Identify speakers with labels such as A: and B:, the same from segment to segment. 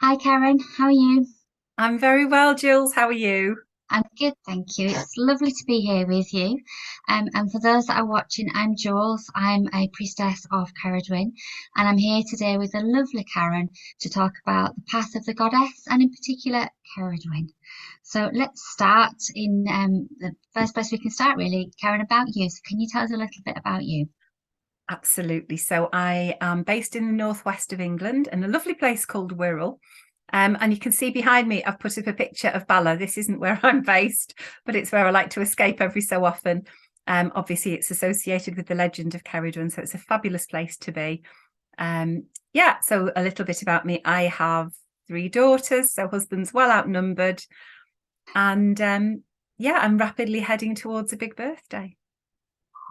A: Hi Karen, how are you?
B: I'm very well, Jules. How are you?
A: I'm good, thank you. It's lovely to be here with you. And for those that are watching, I'm Jules. I'm a priestess of Cerridwen, and I'm here today with the lovely Karen to talk about the path of the goddess, and in particular, Cerridwen. So let's start in the first place we can start, really, Karen, about you. So can you tell us a little bit about you?
B: Absolutely. So I am based in the northwest of England in a lovely place called Wirral. And you can see behind me, I've put up a picture of Bala. This isn't where I'm based, but it's where I like to escape every so often. Obviously, it's associated with the legend of Cerridwen, so it's a fabulous place to be. Yeah, so a little bit about me. I have three daughters, so husband's well outnumbered. And yeah, I'm rapidly heading towards a big birthday.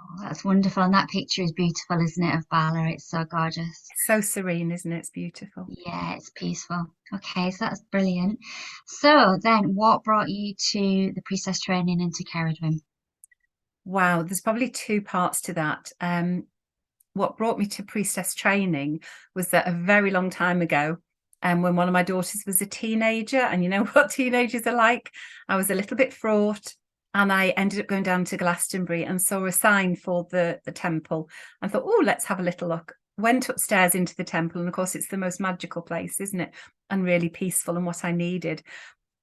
A: Oh, that's wonderful. And that picture is beautiful, isn't it, of Bala? It's so gorgeous.
B: It's so serene, isn't it? It's beautiful.
A: Yeah, it's peaceful. Okay, so that's brilliant. So then what brought you to the priestess training into Cerridwen?
B: Wow, there's probably two parts to that. What brought me to priestess training was that a very long time ago, when one of my daughters was a teenager, and you know what teenagers are like, I was a little bit fraught, and I ended up going down to Glastonbury and saw a sign for the temple, and thought, oh, let's have a little look. Went upstairs into the temple, and of course, it's the most magical place, isn't it? And really peaceful, and what I needed.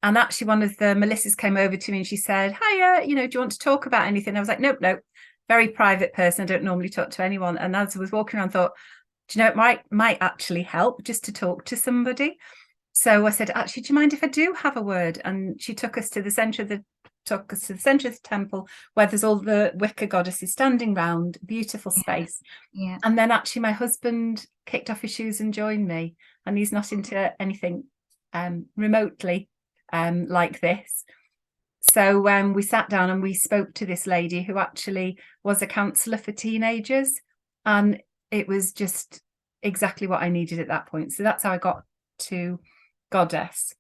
B: And actually, one of the Melissas came over to me and she said, hiya, do you want to talk about anything? I was like, nope, nope. Very private person. I don't normally talk to anyone. And as I was walking around, I thought, do you know, it might actually help just to talk to somebody. So I said, actually, do you mind if I do have a word? And she took us to the centre of the temple where there's all the wicker goddesses standing round, beautiful
A: Yeah,
B: space.
A: yeah.
B: And then actually my husband kicked off his shoes and joined me. And he's not into anything remotely like this. So we sat down and we spoke to this lady who actually was a counsellor for teenagers. And it was just exactly what I needed at that point. So that's how I got to Goddess.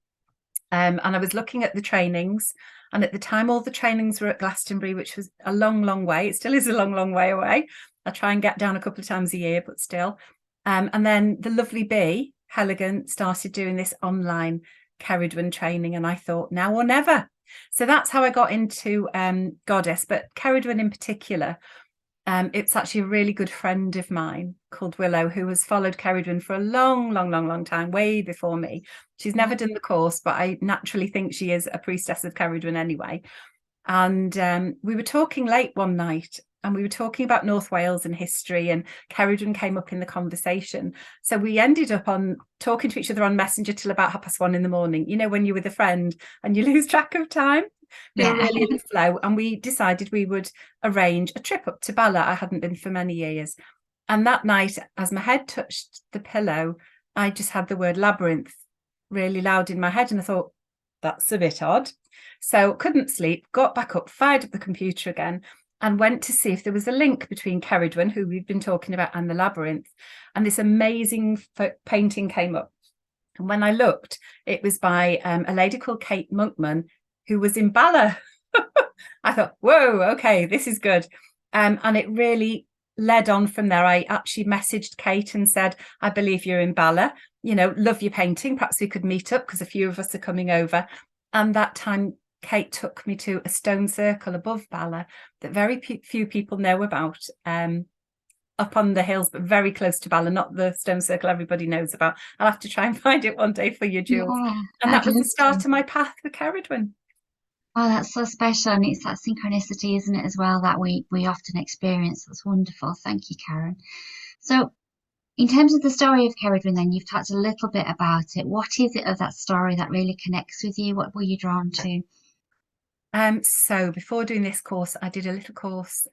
B: And I was looking at the trainings. And at the time, all the trainings were at Glastonbury, which was a long, long way. It still is a long, long way away. I try and get down a couple of times a year, but still. And then the lovely bee, Heligan, started doing this online Cerridwen training. And I thought, now or never. So that's how I got into Goddess. But Cerridwen in particular, it's actually a really good friend of mine called Willow, who has followed Cerridwen for a long, long, long, long time, way before me. She's never
A: Yeah.
B: done the course, but I naturally think she is a priestess of Cerridwen anyway. And we were talking late one night and we were talking about North Wales and history, and Cerridwen came up in the conversation. So we ended up on talking to each other on Messenger till about 1:30 in the morning. You know, when you're with a friend and you lose track of time. We were
A: Yeah.
B: really in the flow, and we decided we would arrange a trip up to Bala. I hadn't been for many years. And that night, as my head touched the pillow, I just had the word labyrinth really loud in my head. And I thought, that's a bit odd. So couldn't sleep, got back up, fired up the computer again, and went to see if there was a link between Cerridwen, who we've been talking about, and the labyrinth. And this amazing painting came up. And when I looked, it was by a lady called Kate Monkman, who was in Bala. I thought, whoa, okay, this is good. And it really led on from there. I actually messaged Kate and said, I believe you're in Bala. Love your painting. Perhaps we could meet up because a few of us are coming over. And that time, Kate took me to a stone circle above Bala that very few people know about, up on the hills, but very close to Bala, not the stone circle everybody knows about. I'll have to try and find it one day for you, Jules.
A: Yeah,
B: And that
A: I'd
B: was the
A: love
B: start
A: to.
B: of my path with Cerridwen.
A: Oh, that's so special. And it's that synchronicity, isn't it, as well, that we often experience. That's wonderful. Thank you, Karen. So in terms of the story of Cerridwen, then you've talked a little bit about it. What is it of that story that really connects with you? What were you drawn to?
B: So before doing this course, I did a little course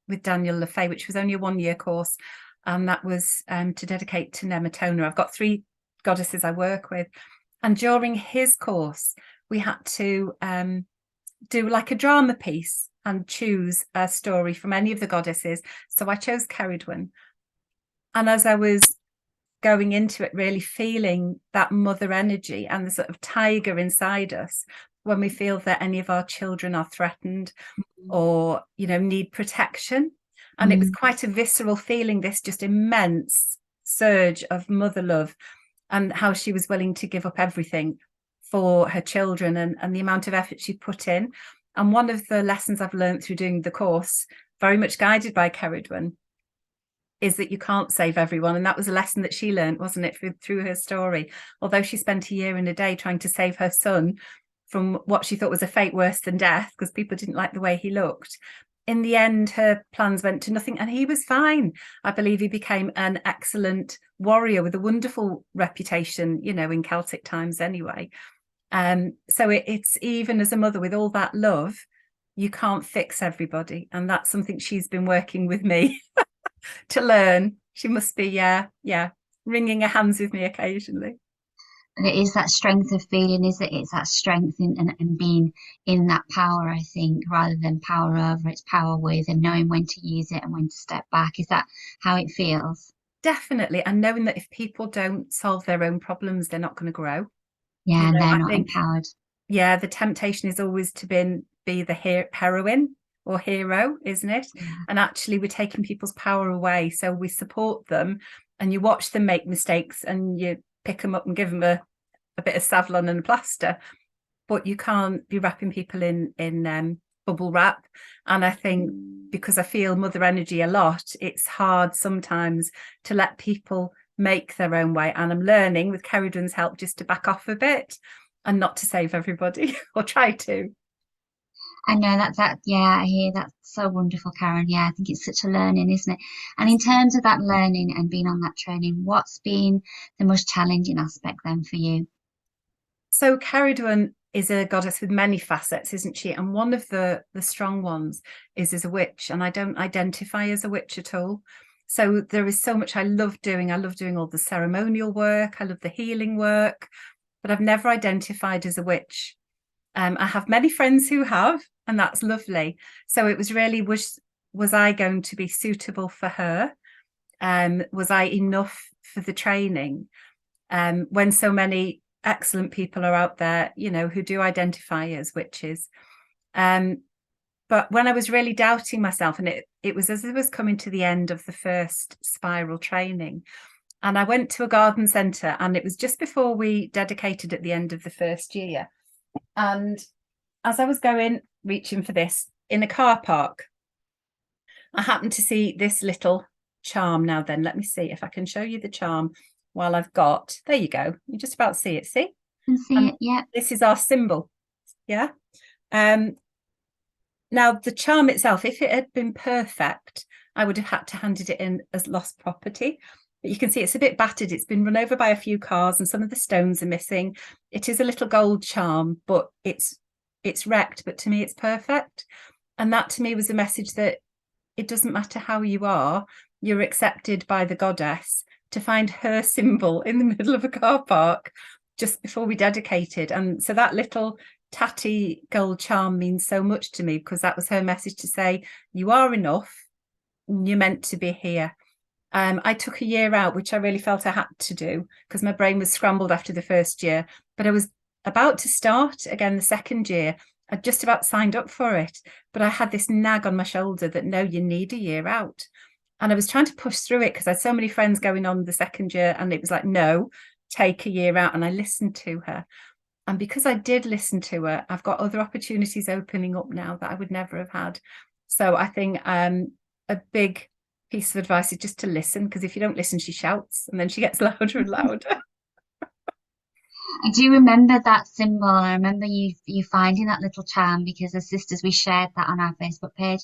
B: with Daniel LaFay, which was only a 1-year course, and that was to dedicate to Nematona. I've got 3 goddesses I work with, and during his course, we had to do like a drama piece and choose a story from any of the goddesses. So I chose Cerridwen, and as I was going into it, really feeling that mother energy and the sort of tiger inside us when we feel that any of our children are threatened or need protection. And it was
A: Mm,
B: quite a visceral feeling, this just immense surge of mother love. and how she was willing to give up everything for her children, and the amount of effort she put in. And one of the lessons I've learned through doing the course, very much guided by Cerridwen, is that you can't save everyone. And that was a lesson that she learned, wasn't it, through her story? Although she spent a year and a day trying to save her son from what she thought was a fate worse than death, because people didn't like the way he looked, in the end, her plans went to nothing, and he was fine. I believe he became an excellent warrior with a wonderful reputation, you know, in Celtic times anyway. So it's, even as a mother with all that love, you can't fix everybody. And that's something she's been working with me to learn. She must be, wringing her hands with me occasionally.
A: And it is that strength of feeling, is it? It's that strength in being in that power, I think, rather than power over, it's power with, and knowing when to use it and when to step back. Is that how it feels?
B: Definitely. And knowing that if people don't solve their own problems, they're not going to grow. You
A: Yeah, and
B: know,
A: they're
B: I
A: not
B: think,
A: empowered.
B: yeah, the temptation is always to be the heroine or hero, isn't it?
A: Yeah.
B: And actually, we're taking people's power away. So we support them, and you watch them make mistakes, and you pick them up and give them a bit of Savlon and a plaster. But you can't be wrapping people in bubble wrap. And I think, because I feel mother energy a lot, it's hard sometimes to let people make their own way. And I'm learning with Cerridwen's help just to back off a bit and not to save everybody, or try to.
A: I know yeah, I hear that's so wonderful, Karen. Yeah, I think it's such a learning, isn't it? And in terms of that learning and being on that training, what's been the most challenging aspect then for you?
B: So Cerridwen is a goddess with many facets, isn't she? And one of the strong ones is as a witch, and I don't identify as a witch at all. So there is so much I love doing. I love doing all the ceremonial work. I love the healing work, but I've never identified as a witch. I have many friends who have, and that's lovely. So it was really, was I going to be suitable for her? Was I enough for the training? When so many excellent people are out there, you know, who do identify as witches. But when I was really doubting myself, and it was as I was coming to the end of the first spiral training, and I went to a garden centre, and it was just before we dedicated at the end of the first year. And as I was reaching for this in a car park, I happened to see this little charm. Now then, let me see if I can show you the charm while I've got, there you go. You just about see it, see?
A: Can see it, yeah.
B: This is our symbol, yeah? Now, the charm itself, if it had been perfect, I would have had to handed it in as lost property. But you can see it's a bit battered. It's been run over by a few cars, and some of the stones are missing. It is a little gold charm, but it's wrecked. But to me, it's perfect. And that to me was a message that it doesn't matter how you are, you're accepted by the goddess. To find her symbol in the middle of a car park just before we dedicated. And so that little tatty gold charm means so much to me, because that was her message to say, you are enough, you're meant to be here. I took a year out, which I really felt I had to do, because my brain was scrambled after the first year. But I was about to start again the second year. I just about signed up for it, but I had this nag on my shoulder that, no, you need a year out. And I was trying to push through it because I had so many friends going on the second year, and it was like, no, take a year out. And I listened to her. And because I did listen to her, I've got other opportunities opening up now that I would never have had. So I think a big piece of advice is just to listen, because if you don't listen, she shouts, and then she gets louder and louder.
A: I do remember that symbol. I remember you finding that little charm, because as sisters we shared that on our Facebook page,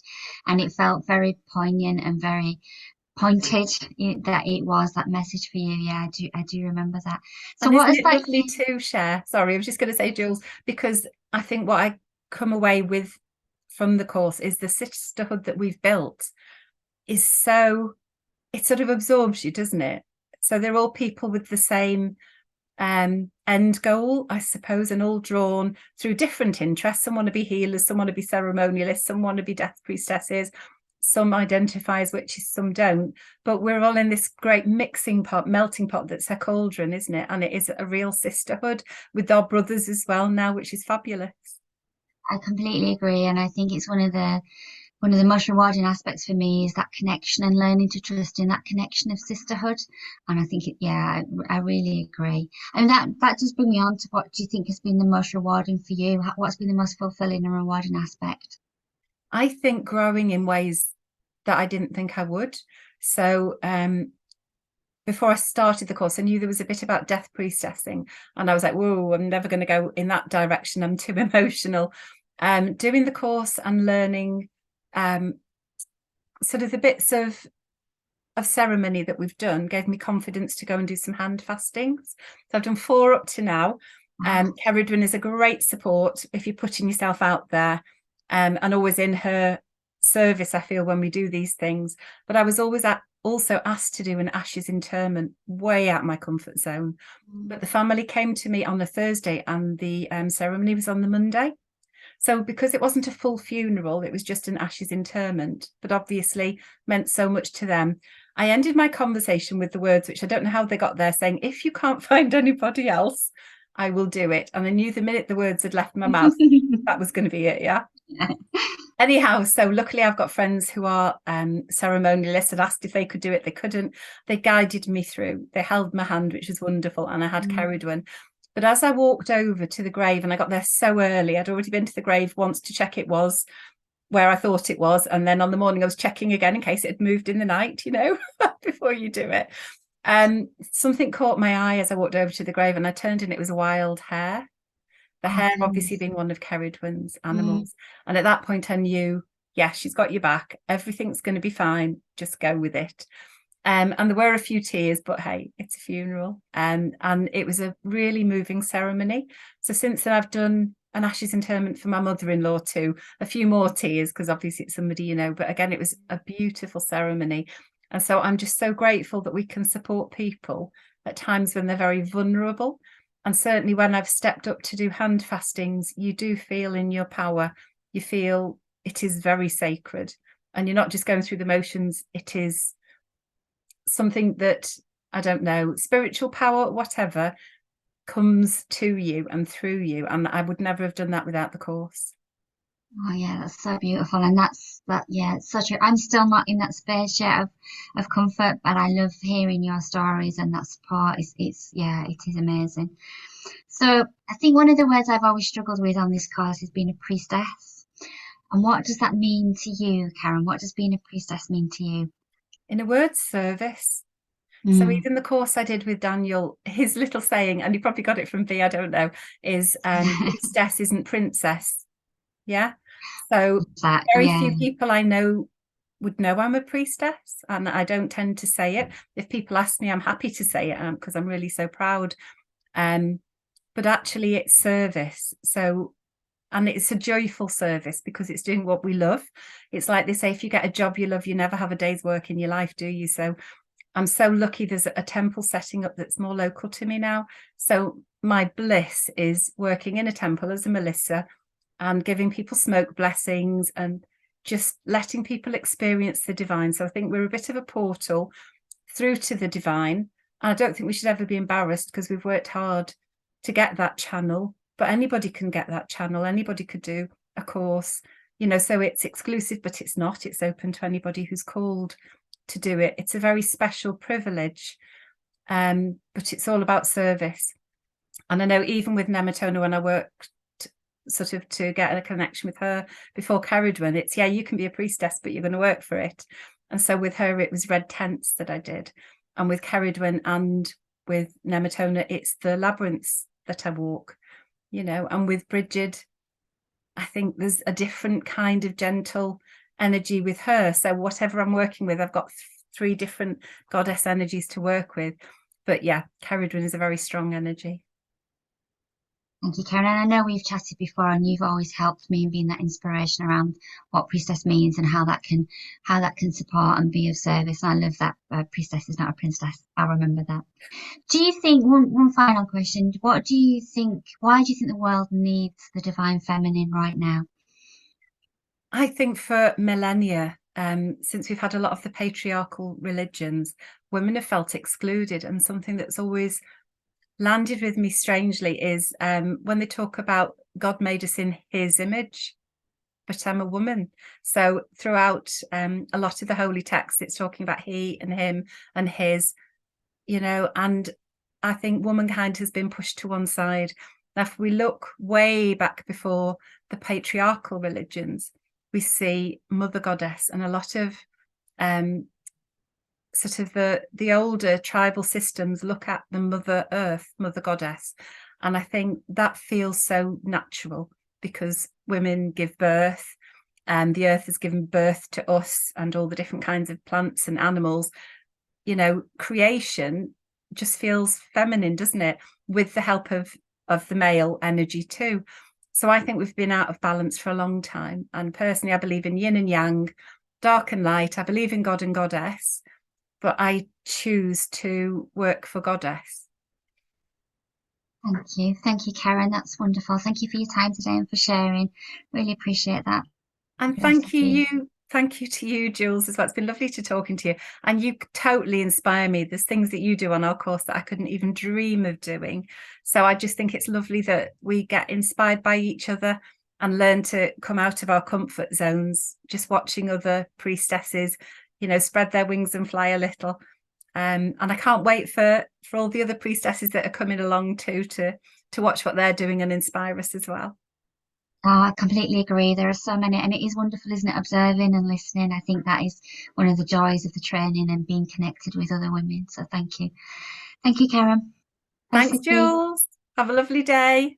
A: and it felt very poignant and very pointed, that it was that message for you. Yeah, I do remember that. So
B: And
A: what
B: isn't
A: is
B: it
A: that?
B: lovely to share? Sorry, I was just going to say, Jules, because I think what I come away with from the course is the sisterhood that we've built is so, it sort of absorbs you, doesn't it? So they're all people with the same end goal, I suppose, and all drawn through different interests. Some want to be healers, some want to be ceremonialists, some want to be death priestesses, some identify as witches, some don't. But we're all in this great mixing pot, melting pot that's a cauldron, isn't it? And it is a real sisterhood with our brothers as well now, which is fabulous.
A: I completely agree, and I think it's one of one of the most rewarding aspects for me is that connection and learning to trust in that connection of sisterhood. And I think yeah, I really agree. And that does bring me on to what do you think has been the most rewarding for you? What's been the most fulfilling and rewarding aspect?
B: I think growing in ways that I didn't think I would. So before I started the course, I knew there was a bit about death priestessing, and I was like, whoa, I'm never going to go in that direction. I'm too emotional. Doing the course and learning sort of the bits of ceremony that we've done gave me confidence to go and do some hand fastings. So I've done 4 up to now. Cerridwen is a great support if you're putting yourself out there, and always in her service, I feel, when we do these things. But I was always also asked to do an ashes interment, way out my comfort zone. But the family came to me on the Thursday and the ceremony was on the Monday. So because it wasn't a full funeral, it was just an ashes interment, but obviously meant so much to them. I ended my conversation with the words, which I don't know how they got there, saying, if you can't find anybody else, I will do it. And I knew the minute the words had left my mouth, that was going to be it. Yeah. Anyhow, so luckily I've got friends who are ceremonialists. I'd asked if they could do it. They couldn't. They guided me through. They held my hand, which was wonderful. And I had Cerridwen. But as I walked over to the grave, and I got there so early, I'd already been to the grave once to check it was where I thought it was. And then on the morning I was checking again in case it had moved in the night, you know, before you do it. Something caught my eye as I walked over to the grave, and I turned and it was a wild hare. The hare obviously being one of Cerridwen's animals. And at that point I knew, yeah, she's got your back. Everything's going to be fine. Just go with it. And there were a few tears, but hey, it's a funeral. And it was a really moving ceremony. So since then I've done an ashes interment for my mother-in-law too. A few more tears because obviously it's somebody you know. But again, it was a beautiful ceremony. And so I'm just so grateful that we can support people at times when they're very vulnerable. And certainly when I've stepped up to do hand fastings, you do feel in your power. You feel it is very sacred. And you're not just going through the motions. It is something that, I don't know, spiritual power, whatever, comes to you and through you. And I would never have done that without the course.
A: Oh yeah, that's so beautiful, and yeah, it's such a. I'm still not in that space yet of comfort, but I love hearing your stories and that support. It's yeah, it is amazing. So I think one of the words I've always struggled with on this course is being a priestess. And what does that mean to you, Karen? What does being a priestess mean to you?
B: In a word, service. So even the course I did with Daniel, his little saying, and he probably got it from V, I don't know, is priestess isn't princess. Yeah. So very
A: Yeah.
B: few people I know would know I'm a priestess, and I don't tend to say it. If people ask me, I'm happy to say it because I'm really so proud. But actually it's service. So, and it's a joyful service because it's doing what we love. It's like they say, if you get a job you love, you never have a day's work in your life, do you? So I'm so lucky there's a temple setting up that's more local to me now. So my bliss is working in a temple as a Melissa and giving people smoke blessings and just letting people experience the divine. So I think we're a bit of a portal through to the divine. And I don't think we should ever be embarrassed because we've worked hard to get that channel, but anybody can get that channel. Anybody could do a course, you know, so it's exclusive, but it's not. It's open to anybody who's called to do it. It's a very special privilege, but it's all about service. And I know even with Nematona, when I worked sort of to get a connection with her before Cerridwen, it's, yeah, you can be a priestess, but you're going to work for it. And so with her, it was red tents that I did. And with Cerridwen and with Nematona, it's the labyrinths that I walk, you know. And with Bridget, I think there's a different kind of gentle energy with her. So whatever I'm working with, I've got 3 different goddess energies to work with. But yeah, Cerridwen is a very strong energy.
A: Thank you, Karen. And I know we've chatted before, and you've always helped me in being that inspiration around what priestess means and how that can support and be of service. And I love that priestess is not a princess. I'll remember that. Do you think one final question? What do you think? Why do you think the world needs the divine feminine right now?
B: I think for millennia, since we've had a lot of the patriarchal religions, women have felt excluded. And something that's always landed with me strangely is when they talk about God made us in his image. but I'm a woman. So throughout a lot of the holy texts, it's talking about he and him and his, and I think womankind has been pushed to one side. Now, if we look way back before the patriarchal religions, we see Mother Goddess, and a lot of sort of the older tribal systems look at the Mother Earth, Mother Goddess, and I think that feels so natural because women give birth, and the earth has given birth to us and all the different kinds of plants and animals. Creation just feels feminine, doesn't it? With the help of the male energy too. So I think we've been out of balance for a long time. And personally, I believe in yin and yang, dark and light. I believe in God and Goddess, but I choose to work for Goddess.
A: Thank you, Karen. That's wonderful. Thank you for your time today and for sharing. Really appreciate that.
B: And
A: Bless
B: thank you to you, Jules, as well. It's been lovely to talking to you. And you totally inspire me. There's things that you do on our course that I couldn't even dream of doing. So I just think it's lovely that we get inspired by each other and learn to come out of our comfort zones, just watching other priestesses, spread their wings and fly a little. And I can't wait for all the other priestesses that are coming along too to watch what they're doing and inspire us as well.
A: Oh, I completely agree. There are so many, and it is wonderful, isn't it? Observing and listening. I think that is one of the joys of the training and being connected with other women. So thank you. Thank you, Karen.
B: Thanks,
A: Blessed be.
B: Jules. Have a lovely day.